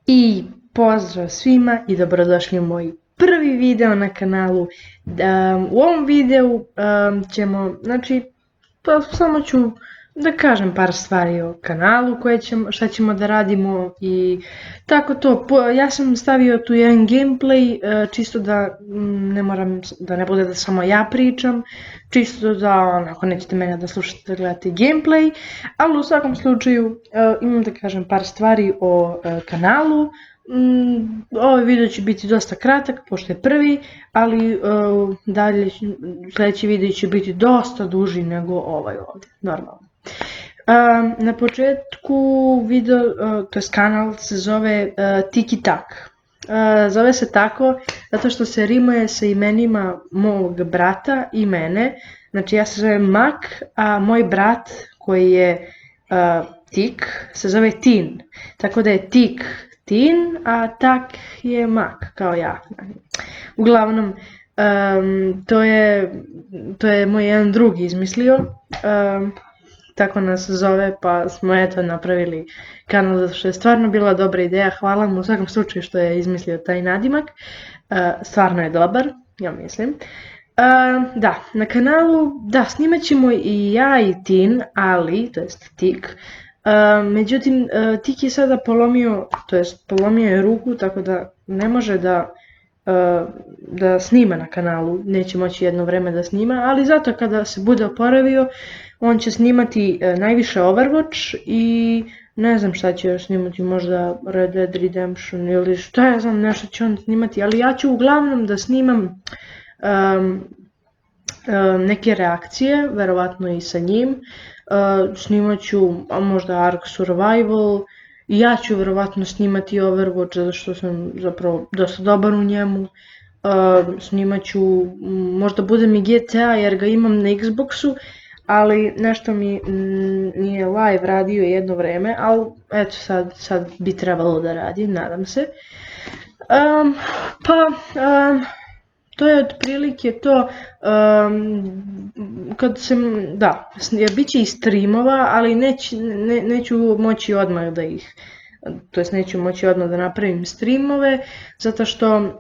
I pozdrav svima i dobrodošli u moj prvi video na kanalu. U ovom videu ćemo, pa samo ću da kažem par stvari o kanalu, šta ćemo da radimo i tako to. Ja sam stavio tu jedan gameplay, čisto da ne bude da samo ja pričam, čisto da ako nećete mene da slušate, da gledate gameplay, ali u svakom slučaju imam da kažem par stvari o kanalu. Ovaj video će biti dosta kratak, pošto je prvi, ali dalje sledeći video će biti dosta duži nego ovaj ovdje, normalno. Na početku video, to je kanal, se zove Tiki Tak. Zove se tako zato što se rimuje sa imenima mog brata i mene. Znači ja se zovem Mak, a moj brat koji je Tik se zove Tin. Tako da je Tik Tin, a Tak je Mak, kao ja. Uglavnom, to je moj jedan drugi izmislio. Tako nas zove, pa smo eto napravili kanal zato što je stvarno bila dobra ideja. Hvala mu u svakom slučaju što je izmislio taj nadimak. Stvarno je dobar, ja mislim. Da, na kanalu, da, snimat ćemo i ja i Tin, ali, to jest Tik. Međutim, Tik je sada polomio je ruku, tako da ne može da snima na kanalu, neće moći jedno vreme da snima, ali zato kada se bude oporavio, on će snimati najviše Overwatch i ne znam šta će još snimati, možda Red Dead Redemption ili šta ja znam, nešto će on snimati, ali ja ću uglavnom da snimam neke reakcije, verovatno i sa njim, snimat ću možda Ark Survival, i ja ću verovatno snimati Overwatch zato što sam zapravo dosta dobar u njemu. Snimat ću, možda budem i GTA jer ga imam na Xboxu, ali nešto mi nije live radio jedno vreme, ali eto sad bi trebalo da radi, nadam se. To je otprilike to, bit će i streamova, ali neću moći odmah neću moći odmah da napravim streamove, zato što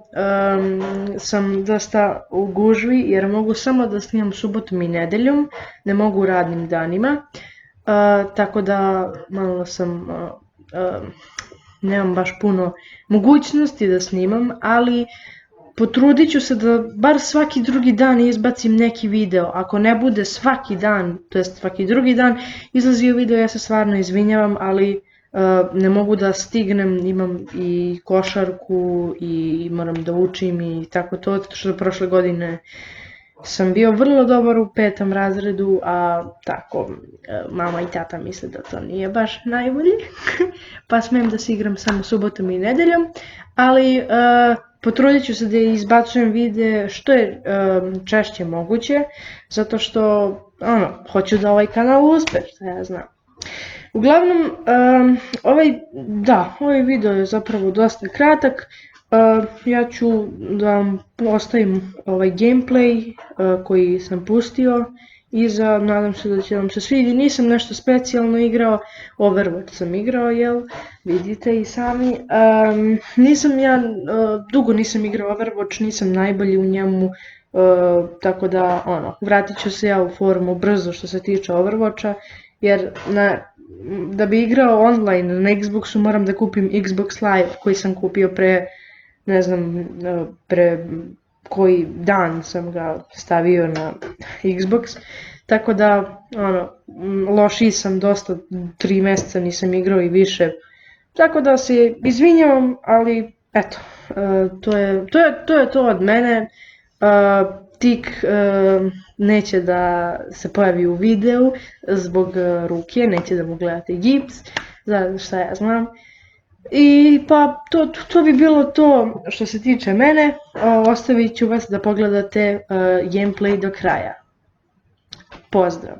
sam dosta u gužvi, jer mogu samo da snimam subotom i nedeljom, ne mogu radnim danima, tako da malo nemam baš puno mogućnosti da snimam, ali potrudit ću se da bar svaki drugi dan izbacim neki video. Ako ne bude svaki dan, to jest svaki drugi dan izlazio video, ja se stvarno izvinjavam, ali ne mogu da stignem, imam i košarku i moram da učim i tako to, zato što prošle godine sam bio vrlo dobar u 5. razredu, a tako mama i tata misle da to nije baš najbolje, pa smem da se igram samo subotom i nedeljom, ali potrudit ću se da izbacujem videe što je češće moguće, zato što hoću da ovaj kanal uspe, šta ja znam. Uglavnom, ovaj video je zapravo dosta kratak, ja ću da vam ostavim ovaj gameplay koji sam pustio iza, nadam se da će vam se svidi, nisam nešto specijalno igrao, Overwatch sam igrao, vidite i sami, dugo nisam igrao Overwatch, nisam najbolji u njemu, tako da vratit ću se ja u formu brzo što se tiče Overwatcha, jer da bi igrao online na Xboxu moram da kupim Xbox Live koji sam kupio pre koji dan sam ga stavio na Xbox, tako da lošiji sam dosta, 3 meseca nisam igrao i više, tako da se izvinjavam, ali eto, to je to od mene. Tik neće da se pojavi u videu zbog ruke, neće da mu gledate gips, šta ja znam. I pa to bi bilo to što se tiče mene, ostavit ću vas da pogledate gameplay do kraja. Pozdrav!